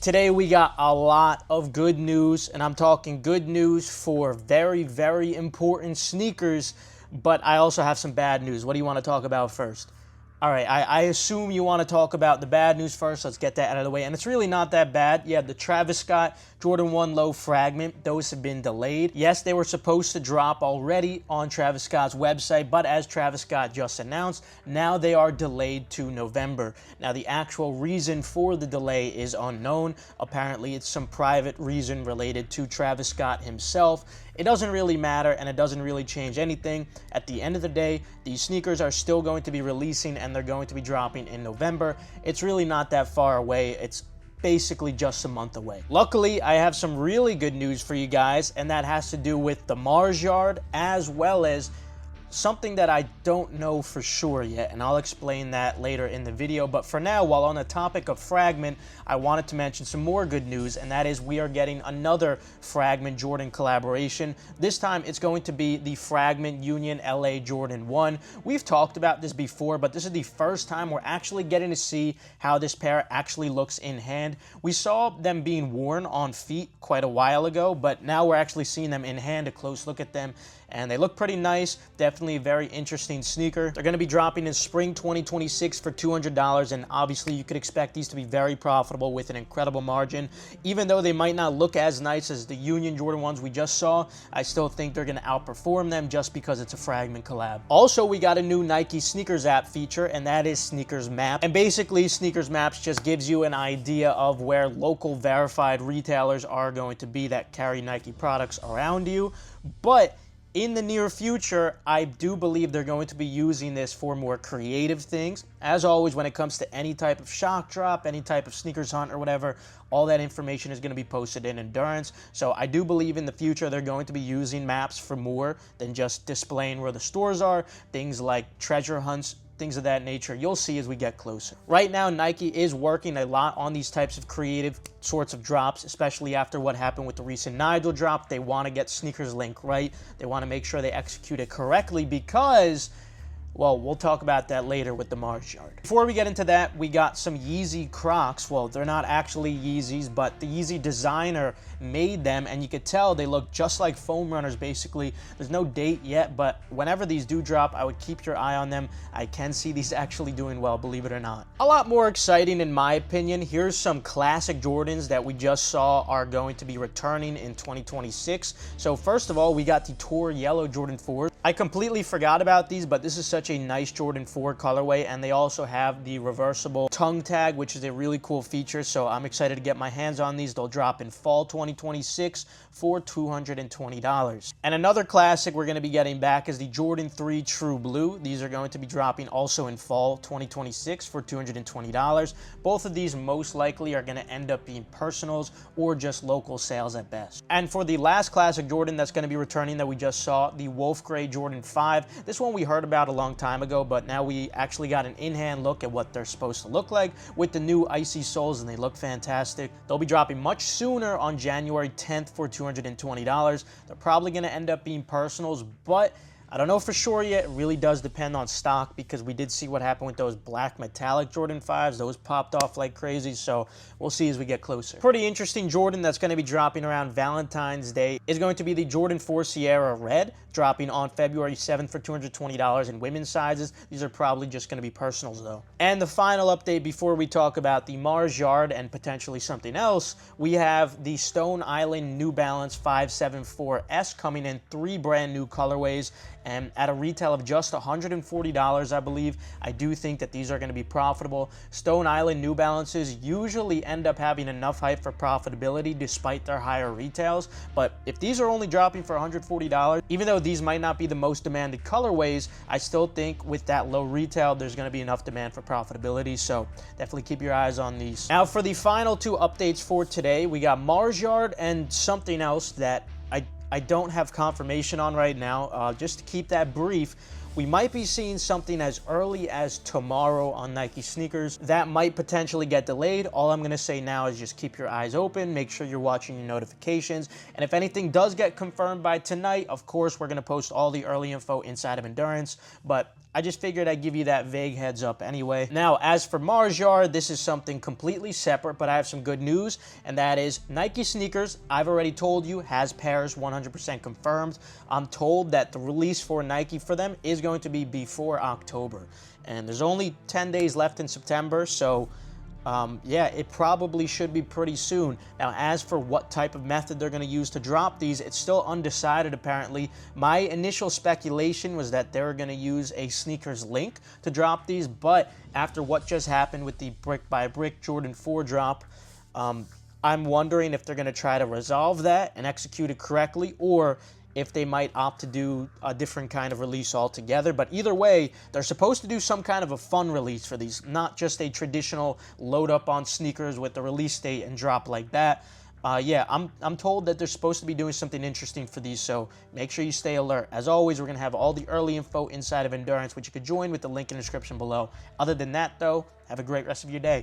Today we got a lot of good news, and I'm talking good news for very, very important sneakers, but I also have some bad news. What do you want to talk about first? All right, I assume you want to talk about the bad news first. Let's get that out of the way. And it's really not that bad. Yeah, the Travis Scott Jordan 1 Low Fragment, those have been delayed. Yes, they were supposed to drop already on Travis Scott's website, but as Travis Scott just announced, now they are delayed to November. Now, the actual reason for the delay is unknown. Apparently, it's some private reason related to Travis Scott himself. It doesn't really matter, and it doesn't really change anything. At the end of the day, these sneakers are still going to be releasing, and they're going to be dropping in November. It's really not that far away. It's basically just a month away. Luckily, I have some really good news for you guys, and that has to do with the Mars Yard, as well as something that I don't know for sure yet, and I'll explain that later in the video. But for now, while on the topic of Fragment, I wanted to mention some more good news, and that is we are getting another Fragment Jordan collaboration. This time, it's going to be the Fragment Union LA Jordan 1. We've talked about this before, but this is the first time we're actually getting to see how this pair actually looks in hand. We saw them being worn on feet quite a while ago, but now we're actually seeing them in hand, a close look at them, and they look pretty nice. Definitely a very interesting sneaker. They're going to be dropping in spring 2026 for $200, and obviously you could expect these to be very profitable with an incredible margin. Even though they might not look as nice as the Union Jordan ones we just saw, I still think they're going to outperform them just because it's a Fragment collab. Also, we got a new Nike Sneakers app feature, and that is Sneakers Map. And basically, Sneakers Maps just gives you an idea of where local verified retailers are going to be that carry Nike products around you. But in the near future, I do believe they're going to be using this for more creative things. As always, when it comes to any type of shock drop, any type of sneakers hunt or whatever, all that information is going to be posted in Endurance. So I do believe in the future they're going to be using maps for more than just displaying where the stores are. Things like treasure hunts, things of that nature, you'll see as we get closer. Right now, Nike is working a lot on these types of creative sorts of drops, especially after what happened with the recent Nigel drop. They want to get Sneakers Link right. They want to make sure they execute it correctly because, well, we'll talk about that later with the Mars Yard. Before we get into that, we got some Yeezy Crocs. Well, they're not actually Yeezys, but the Yeezy designer made them, and you could tell they look just like foam runners, basically. There's no date yet, but whenever these do drop, I would keep your eye on them. I can see these actually doing well, believe it or not. A lot more exciting, in my opinion. Here's some classic Jordans that we just saw are going to be returning in 2026. So first of all, we got the Tour Yellow Jordan 4. I completely forgot about these, but this is such a nice Jordan 4 colorway, and they also have the reversible tongue tag, which is a really cool feature, so I'm excited to get my hands on these. They'll drop in fall 2026 for $220. And another classic we're going to be getting back is the Jordan 3 True Blue. These are going to be dropping also in fall 2026 for $220. Both of these most likely are going to end up being personals or just local sales at best. And for the last classic Jordan that's going to be returning that we just saw, the Wolf Gray Jordan 5. This one we heard about a long time ago, but now we actually got an in-hand look at what they're supposed to look like with the new icy soles, and they look fantastic. They'll be dropping much sooner on January 10th for $220. They're probably going to end up being personals, but I don't know for sure yet. It really does depend on stock, because we did see what happened with those black metallic Jordan 5s. Those popped off like crazy, so we'll see as we get closer. Pretty interesting Jordan that's going to be dropping around Valentine's Day is going to be the Jordan 4 Sierra Red, dropping on February 7th for $220 in women's sizes. These are probably just going to be personals though. And the final update before we talk about the Mars Yard and potentially something else, we have the Stone Island New Balance 574S coming in 3 brand new colorways, and at a retail of just $140, I believe. I do think that these are going to be profitable. Stone Island New Balances usually end up having enough hype for profitability despite their higher retails, but if these are only dropping for $140, even though these might not be the most demanded colorways, I still think with that low retail, there's going to be enough demand for profitability, so definitely keep your eyes on these. Now for the final 2 updates for today, we got Mars Yard and something else that I don't have confirmation on right now. Just to keep that brief, we might be seeing something as early as tomorrow on Nike sneakers. That might potentially get delayed. All I'm gonna say now is just keep your eyes open, make sure you're watching your notifications, and if anything does get confirmed by tonight, of course, we're gonna post all the early info inside of Endurance, but I just figured I'd give you that vague heads up anyway. Now, as for Mars Yard, this is something completely separate, but I have some good news, and that is Nike sneakers, I've already told you, has pairs 100% confirmed. I'm told that the release for Nike for them is going to be before October, and there's only 10 days left in September, so yeah, it probably should be pretty soon. Now, as for what type of method they're going to use to drop these, it's still undecided apparently. My initial speculation was that they were going to use a sneakers link to drop these, but after what just happened with the brick by brick Jordan 4 drop, I'm wondering if they're going to try to resolve that and execute it correctly, or if they might opt to do a different kind of release altogether. But either way, they're supposed to do some kind of a fun release for these, not just a traditional load up on sneakers with the release date and drop like that. Yeah, I'm told that they're supposed to be doing something interesting for these, so make sure you stay alert. As always, we're going to have all the early info inside of Endurance, which you could join with the link in the description below. Other than that, though, have a great rest of your day.